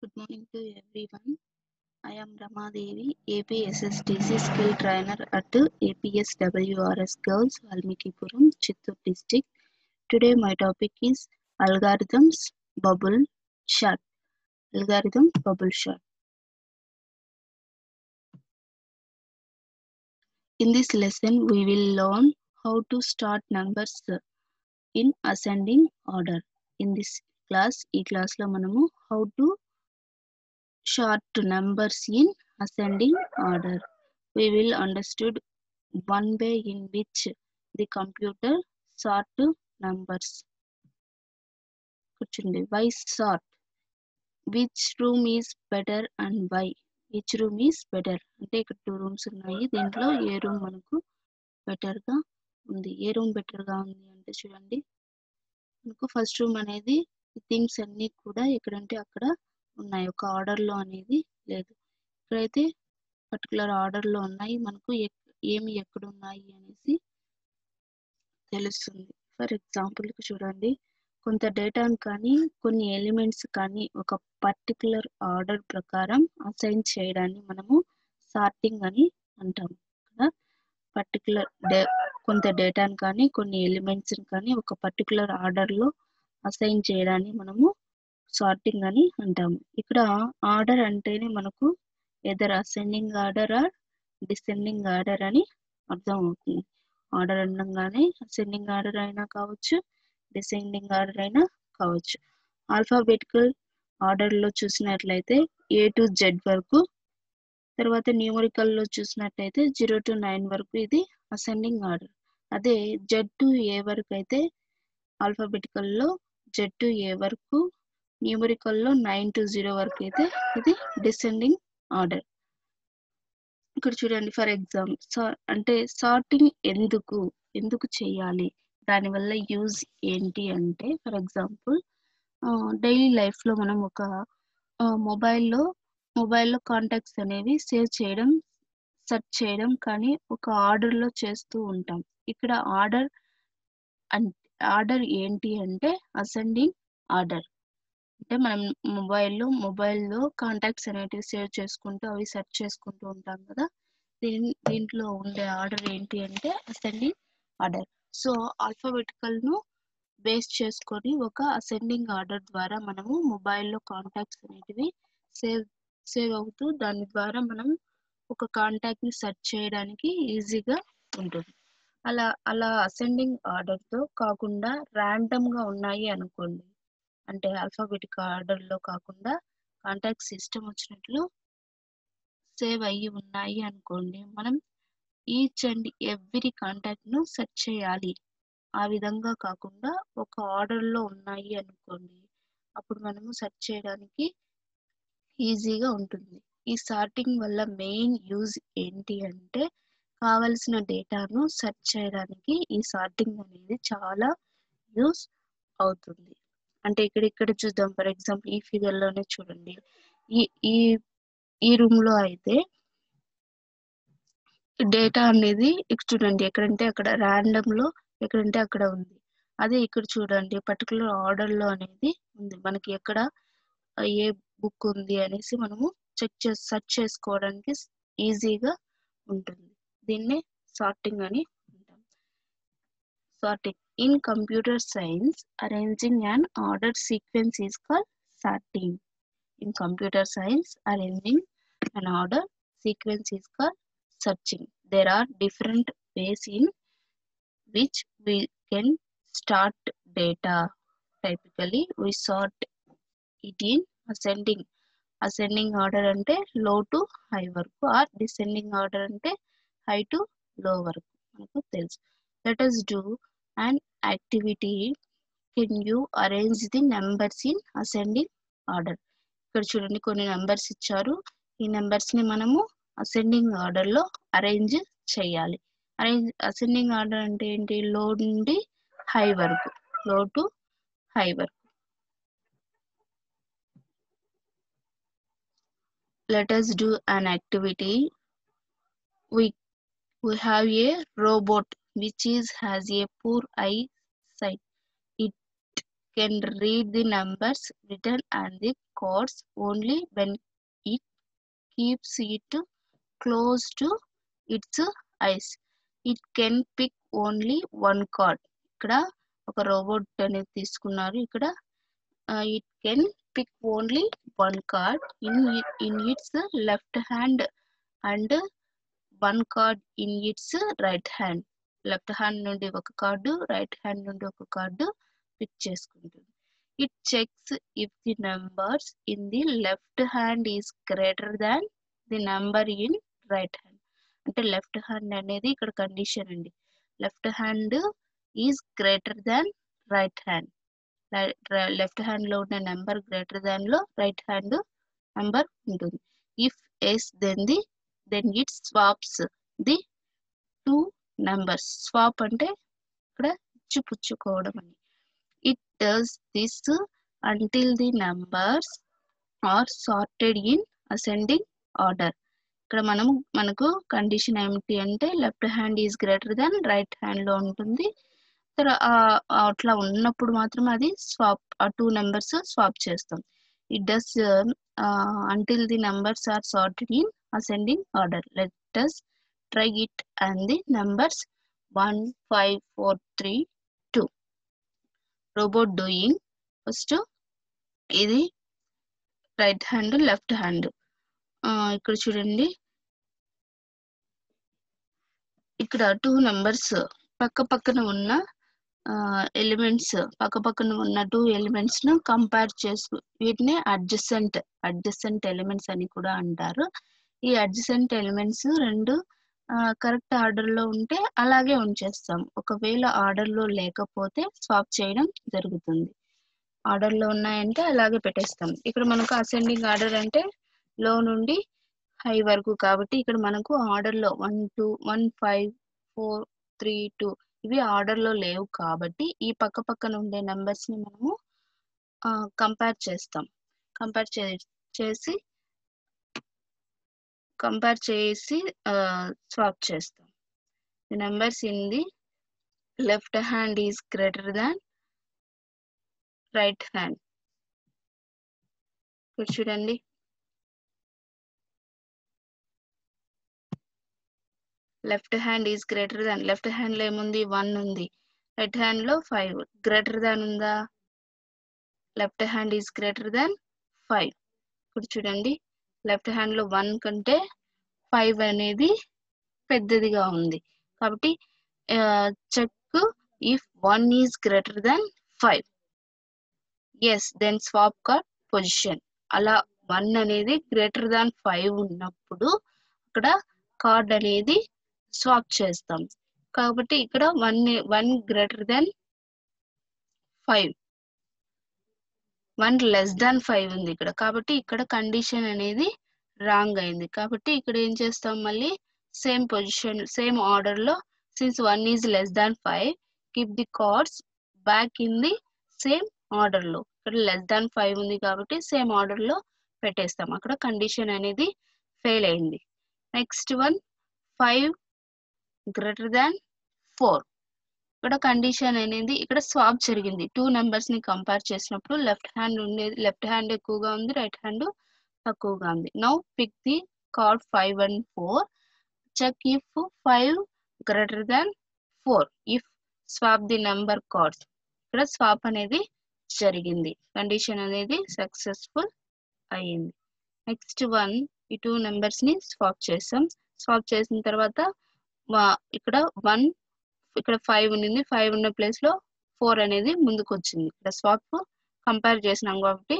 Good morning to everyone. I am Rama Devi, APSSTC Skill Trainer at APSWRS Girls, Valmikipuram, Chittoor District. Today my topic is Algorithms Bubble Chart. Algorithm Bubble Chart. In this lesson, we will learn how to start numbers in ascending order. In this class, లో మనము how to sort numbers in ascending order. We will understood one way in which the computer sort numbers. కూర్చోండి. Why sort? Which room is better and why? Which room is better? అంటే ఇక్కడ 2 rooms ఉన్నాయి. దీంట్లో ఏ room మనకు better గా ఉంది? ఏ room better గా ఉంది అంటే చూడండి, మనకు ఫస్ట్ రూమ్ అనేది థింగ్స్ అన్ని కూడా ఎక్కడంటే అక్కడ ఉన్నాయి, ఒక ఆర్డర్ లో అనేది లేదు. ఇక్కడైతే పర్టికులర్ ఆర్డర్ లో ఉన్నాయి, మనకు ఏమి ఎక్కడ ఉన్నాయి అనేసి తెలుస్తుంది. ఫర్ ఎగ్జాంపుల్ చూడండి, కొంత డేటాను కానీ కొన్ని ఎలిమెంట్స్ కానీ ఒక పర్టికులర్ ఆర్డర్ ప్రకారం అసైన్ చేయడాన్ని మనము సార్టింగ్ అని అంటాం. పర్టికులర్ కొంత డేటాను కానీ కొన్ని ఎలిమెంట్స్ కానీ ఒక పర్టికులర్ ఆర్డర్ లో అసైన్ చేయడాన్ని మనము సార్టింగ్ అని అంటాము. ఇక్కడ ఆర్డర్ అంటేనే మనకు either ascending order or descending order అని అర్థం అవుతుంది. ఆర్డర్ అనగానే అసెండింగ్ ఆర్డర్ అయినా కావచ్చు, డిసెండింగ్ ఆర్డర్ అయినా కావచ్చు. ఆల్ఫాబెటికల్ ఆర్డర్ లో చూసినట్లయితే A to Z వరకు, తర్వాత న్యూమరికల్ లో చూసినట్లయితే 0 to 9 వరకు ఇది అసెండింగ్ ఆర్డర్. అదే Z to A వరకు అయితే ఆల్ఫాబెటికల్ లో Z to A వరకు, న్యూమరికల్ లో 9 to 0 వరకు అయితే ఇది డిసెండింగ్ ఆర్డర్. ఇక్కడ చూడండి, ఫర్ ఎగ్జాంపుల్ అంటే సార్టింగ్ ఎందుకు చేయాలి, దానివల్ల యూజ్ ఏంటి అంటే, ఫర్ ఎగ్జాంపుల్ డైలీ లైఫ్ లో మనం ఒక మొబైల్లో కాంటాక్ట్స్ అనేవి సేవ్ చేయడం, సెర్చ్ చేయడం కానీ ఒక ఆర్డర్ లో చేస్తూ ఉంటాం. ఇక్కడ ఆర్డర్ ఏంటి అంటే అసెండింగ్ ఆర్డర్. అంటే మనం మొబైల్లో కాంటాక్ట్స్ అనేటివి సేవ్ చేసుకుంటూ అవి సెర్చ్ చేసుకుంటూ ఉంటాం కదా, దీంట్లో ఉండే ఆర్డర్ ఏంటి అంటే అసెండింగ్ ఆర్డర్. సో ఆల్ఫాబెటికల్ ను బేస్ చేసుకొని ఒక అసెండింగ్ ఆర్డర్ ద్వారా మనము మొబైల్లో కాంటాక్ట్స్ అనేటివి సేవ్ అవుతూ దాని ద్వారా మనం ఒక కాంటాక్ట్ ని సెర్చ్ చేయడానికి ఈజీగా ఉంటుంది. అలా అసెండింగ్ ఆర్డర్ తో కాకుండా ర్యాండమ్ గా ఉన్నాయి అనుకోండి, అంటే ఆల్ఫాబెటిక్ ఆర్డర్ లో కాకుండా కాంటాక్ట్ సిస్టమ్ వచ్చినట్లు సేవ్ అయ్యి ఉన్నాయి అనుకోండి, మనం ఈచ్ అండ్ ఎవ్రీ కాంటాక్ట్ ను సెర్చ్ చేయాలి. ఆ విధంగా కాకుండా ఒక ఆర్డర్ లో ఉన్నాయి అనుకోండి, అప్పుడు మనము సెర్చ్ చేయడానికి ఈజీగా ఉంటుంది. ఈ సార్టింగ్ వల్ల మెయిన్ యూజ్ ఏంటి అంటే, కావలసిన డేటాను సెర్చ్ చేయడానికి ఈ సార్టింగ్ అనేది చాలా యూజ్ అవుతుంది. అంటే ఇక్కడ చూద్దాం, ఫర్ ఎగ్జాంపుల్ ఈ ఫిగర్ లోనే చూడండి, ఈ రూమ్ లో అయితే డేటా అనేది చూడండి ఎక్కడంటే అక్కడ ర్యాండమ్ లో ఎక్కడంటే అక్కడ ఉంది. అదే ఇక్కడ చూడండి పర్టికులర్ ఆర్డర్ లో అనేది ఉంది. మనకి ఎక్కడ ఏ బుక్ ఉంది అనేసి మనము సెర్చ్ చేసుకోవడానికి ఈజీగా ఉంటుంది. దీన్నే సార్టింగ్ అని అంటాం. Sorting in computer science, arranging an ordered sequence is called sorting. In computer science, arranging an ordered sequence is called searching. There are different ways in which we can start data. Typically, we sort it in ascending order అంటే low to high వరకు, or descending order అంటే high to low వరకు మనకు తెలుసు. Let us do an activity. Can you arrange the numbers in ascending order? ఇక్కడ చూడండి కొన్ని numbers ఇచ్చారు. ఈ నెంబర్స్ ని మనము అసెండింగ్ ఆర్డర్ లో అరేంజ్ చేయాలి. అసెండింగ్ ఆర్డర్ అంటే ఏంటి? లో నుండి హై వరకు, లో టు హై వరకు. Let us do an activity. We have a robot which has a poor eyesight. It can read the numbers written and the cards only when it keeps it close to its eyes. It can pick only one card. ఇక్కడ ఒక robot అనేది తీసుకున్నారు. ఇక్కడ it can pick only one card in its left hand and one card in its right hand. Left hand నుండి ఒక card, right hand నుండి ఒక card pick చేసుకుంటుంది. It checks if the numbers in the left hand is greater than the number in right hand. అంటే left hand అనేది ఇక్కడ condition అండి. Left hand is greater than right hand. Left hand లో ఉన్న number greater than లో right hand number ఉంటుంది. If yes then it swaps the two numbers. Swap అంటే ఇక్కడ ఇచ్చిపుచ్చుకోవడం అని. It does this until the numbers are sorted in ascending order. ఇక్కడ మనకు condition ఏమిటి అంటే left hand is greater than right hand లో ఉంటుంది. అట్లా ఉన్నప్పుడు మాత్రం అది స్వాప్, ఆ టూ నెంబర్స్ స్వాప్ చేస్తాం. It does until the numbers are sorted in ascending order. Let us try it and the numbers 1 5 4 3 2. Robot doing first ఇది right hand left hand. ఇక్కడ చూడండి, ఇక్కడ టూ నెంబర్స్ పక్క పక్కన ఉన్న ఎలిమెంట్స్, పక్క పక్కన ఉన్న టూ ఎలిమెంట్స్ ను కంపేర్ చేసు, వీటిని అడ్జసెంట్ ఎలిమెంట్స్ అని కూడా అంటారు. ఈ అడ్జసెంట్ ఎలిమెంట్స్ రెండు కరెక్ట్ ఆర్డర్ లో ఉంటే అలాగే ఉంచేస్తాం. ఒకవేళ ఆర్డర్ లో లేకపోతే స్వాప్ చేయడం జరుగుతుంది. ఆర్డర్ లో ఉన్నాయంటే అలాగే పెట్టేస్తాం. ఇక్కడ మనకు అసెండింగ్ ఆర్డర్ అంటే లో నుండి హై వరకు, కాబట్టి ఇక్కడ మనకు ఆర్డర్ లో 1 2 1 5 4 3 2 ఇవి ఆర్డర్ లో లేవు. కాబట్టి ఈ పక్క పక్కన ఉండే నెంబర్స్ ని మనము కంపేర్ చేస్తాం. కంపేర్ చేసి స్వాప్ చేస్తాం. The numbers in the left hand is greater than right hand. ఇక్కడ చూడండి, left hand is greater than, left hand లో ఏముంది 1 ఉంది, రైట్ హ్యాండ్ లో 5. గ్రేటర్ దాన్ ఉందా? Left hand is greater than 5. ఇప్పుడు చూడండి, లెఫ్ట్ హ్యాండ్ లో 1 కంటే 5 అనేది పెద్దదిగా ఉంది. కాబట్టి check if 1 is greater than 5. Yes then swap card position. అలా 1 అనేది గ్రేటర్ దాన్ 5 ఉన్నప్పుడు ఇక్కడ కార్డ్ అనేది స్వాప్ చేస్తాం. కాబట్టి ఇక్కడ 1 గ్రేటర్ దాన్ 5, 1 లెస్ దాన్ 5 ఉంది ఇక్కడ. కాబట్టి ఇక్కడ కండిషన్ అనేది రాంగ్ అయింది. కాబట్టి ఇక్కడ ఏం చేస్తాం, మళ్ళీ సేమ్ పొజిషన్, సేమ్ ఆర్డర్ లో, since 1 is less than 5, keep the cards back in the same order లో. ఇక్కడ లెస్ దాన్ 5 ఉంది కాబట్టి సేమ్ ఆర్డర్ లో పెట్టేస్తాం. అక్కడ కండిషన్ అనేది ఫెయిల్ అయింది. Next one 5 greater than 4. ఇక్కడ కండిషన్ అనేది, ఇక్కడ స్వాప్ జరిగింది. టూ నెంబర్స్ ని కంపేర్ చేసినప్పుడు లెఫ్ట్ హ్యాండ్ ఎక్కువగా ఉంది, రైట్ హ్యాండ్ తక్కువగా ఉంది. Now pick the card 5 and 4. Check if 5 greater than 4. If swap the number cards. ఇక్కడ స్వాప్ అనేది జరిగింది, కండిషన్ అనేది సక్సెస్ఫుల్ అయ్యింది. నెక్స్ట్ వన్, ఈ టూ నెంబర్స్ ని స్వాప్ చేసాం. స్వాప్ చేసిన తర్వాత ఇక్కడ 1, ఇక్కడ 5 ఉంది, 5 ఉన్న ప్లేస్ లో 4 అనేది ముందుకు వచ్చింది. ఇక్కడ స్వాప్ కంపేర్ చేసినాం కాబట్టి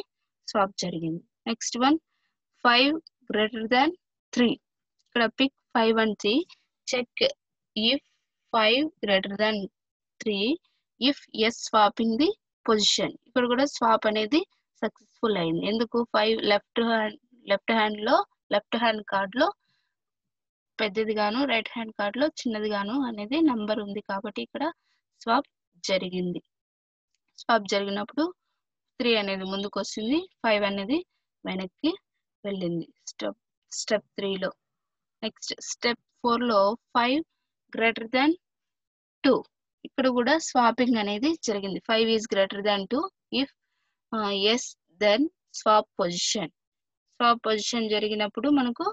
స్వాప్ జరిగింది. Next one 5 greater than 3. ఇక్కడ pick 5 and 3. Check if 5 greater than 3, if yes swapping the position. ఇక్కడ కూడా స్వాప్ అనేది సక్సెస్ఫుల్ అయింది. ఎందుకు? 5 లెఫ్ట్ హ్యాండ్ కార్డ్ లో పెద్దదిగాను, రైట్ హ్యాండ్ కార్డ్ లో చిన్నదిగాను అనేది నంబర్ ఉంది. కాబట్టి ఇక్కడ స్వాప్ జరిగింది. స్వాప్ జరిగినప్పుడు 3 అనేది ముందుకు వస్తుంది, 5 అనేది వెనక్కి వెళ్ళింది స్టెప్ 3 లో. నెక్స్ట్ స్టెప్ 4 లో 5 గ్రేటర్ దాన్ 2. ఇక్కడ కూడా స్వాపింగ్ అనేది జరిగింది. 5 is greater than 2 if yes then swap position. Swap position జరిగినప్పుడు మనకు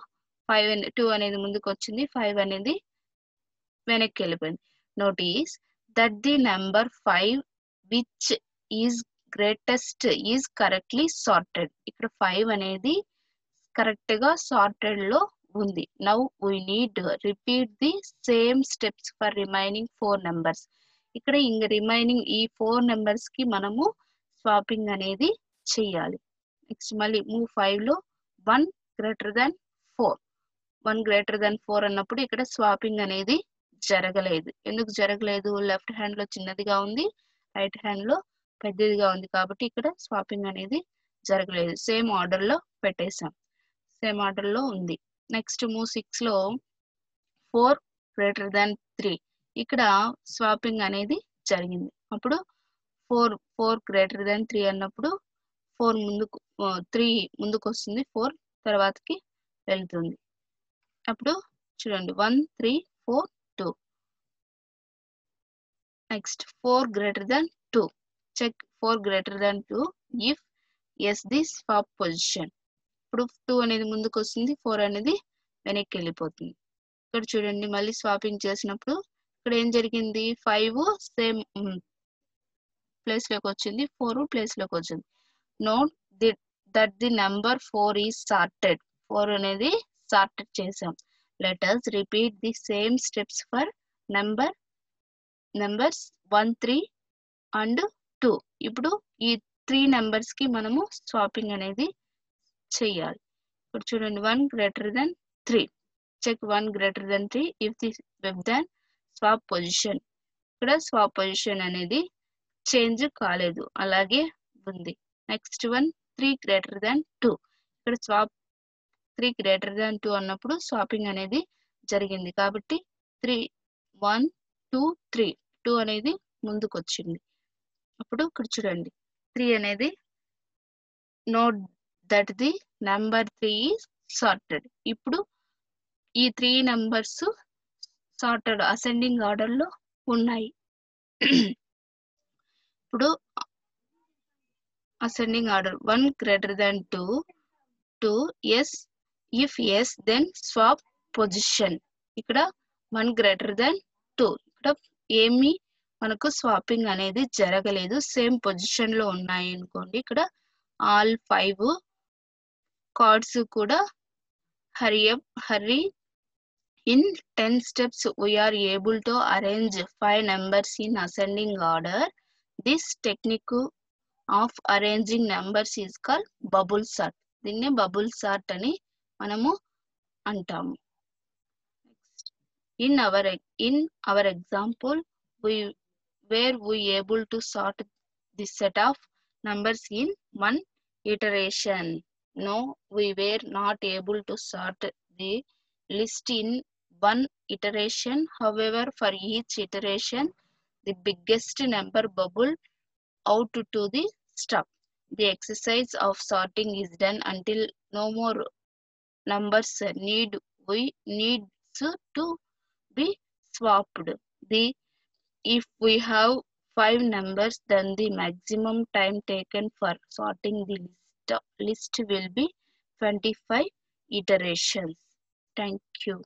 2 అనేది ముందుకు వచ్చింది, 5 అనేది వెనక్కి వెళ్ళిపోయింది. Notice that the number 5 which is greatest is correctly sorted. ఇక్కడ 5 అనేది కరెక్ట్ గా సార్టెడ్ లో ఉంది. Now we need repeat the same steps for remaining 4 numbers. ఇక్కడ ఇంక రిమైనింగ్ ఈ 4 నెంబర్స్ కి మనము స్వాపింగ్ అనేది చెయ్యాలి. నెక్స్ట్ మళ్ళీ మూవ్ 5 లో 1 గ్రేటర్ దాన్ 4. 1 గ్రేటర్ దాన్ 4 అన్నప్పుడు ఇక్కడ స్వాపింగ్ అనేది జరగలేదు. ఎందుకు జరగలేదు? లెఫ్ట్ హ్యాండ్ లో చిన్నదిగా ఉంది, రైట్ హ్యాండ్ లో పెద్దదిగా ఉంది, కాబట్టి ఇక్కడ స్వాపింగ్ అనేది జరగలేదు. సేమ్ ఆర్డర్ లో పెట్టేశాం, సేమ్ ఆర్డర్ లో ఉంది. నెక్స్ట్ మూవ్ 6 లో 4 గ్రేటర్ దాన్ 3. ఇక్కడ స్వాపింగ్ అనేది జరిగింది. అప్పుడు 4 గ్రేటర్ దాన్ 3 అన్నప్పుడు 3 ముందుకు వస్తుంది, 4 తర్వాతకి వెళ్తుంది. అప్పుడు చూడండి 1 3 4 2. Next 4 greater than 2. Check 4 greater than 2 if yes the swap position. ఇప్పుడు 2 అనేది ముందుకు వస్తుంది, 4 అనేది వెనక్కి వెళ్ళిపోతుంది. ఇక్కడ చూడండి మళ్ళీ స్వాపింగ్ చేసినప్పుడు ఇక్కడ ఏం జరిగింది? 5 సేమ్ ప్లేస్ లోకి వచ్చింది, 4 ప్లేస్ లోకి వచ్చింది. Note that the number 4 is sorted. 4 అనేది సార్టెడ్ చేసాం. Let us repeat the same steps for numbers 1 3 and 2. ఇప్పుడు ఈ 3 నెంబర్స్ కి మనము స్వాపింగ్ అనేది చెయ్యాలి. ఇప్పుడు చూడండి 1 greater than 3. Check 1 greater than 3 if the then swap position. ఇక్కడ స్వాప్ పొజిషన్ అనేది చేంజ్ కాలేదు, అలాగే ఉంది. Next 1 3 greater than 2. ఇక్కడ స్వాప్ 3 గ్రేటర్ దాన్ 2 అన్నప్పుడు స్వాపింగ్ అనేది జరిగింది, కాబట్టి 1 2 3 2 అనేది ముందుకు వచ్చింది. అప్పుడు ఇక్కడ చూడండి 3 అనేది note that the number 3 is sorted. ఇప్పుడు ఈ 3 నెంబర్స్ సార్టెడ్ అసెండింగ్ ఆర్డర్ లో ఉన్నాయి. ఇప్పుడు ascending order 1 greater than 2 yes if yes then swap position. ఇక్కడ 1 greater than 2. ఇక్కడ ఏమి మనకు స్వాపింగ్ అనేది జరగలేదు, సేమ్ పొజిషన్ లో ఉన్నాయి అనుకోండి. ఇక్కడ ఆల్ 5 కార్డ్స్ కూడా hurry in 10 steps we are able to arrange 5 numbers in ascending order. This technique of arranging numbers is called bubble sort. దీన్ని బబుల్ సార్ట్ అని మనము అంటాము. In our example where we able to sort this set of numbers in one iteration. No, we were not able to sort the list in one iteration. However, for each iteration the biggest number bubble out to the stop. The exercise of sorting is done until no more numbers needs to be swapped. If we have 5 numbers, then the maximum time taken for sorting the list will be 25 iterations. Thank you.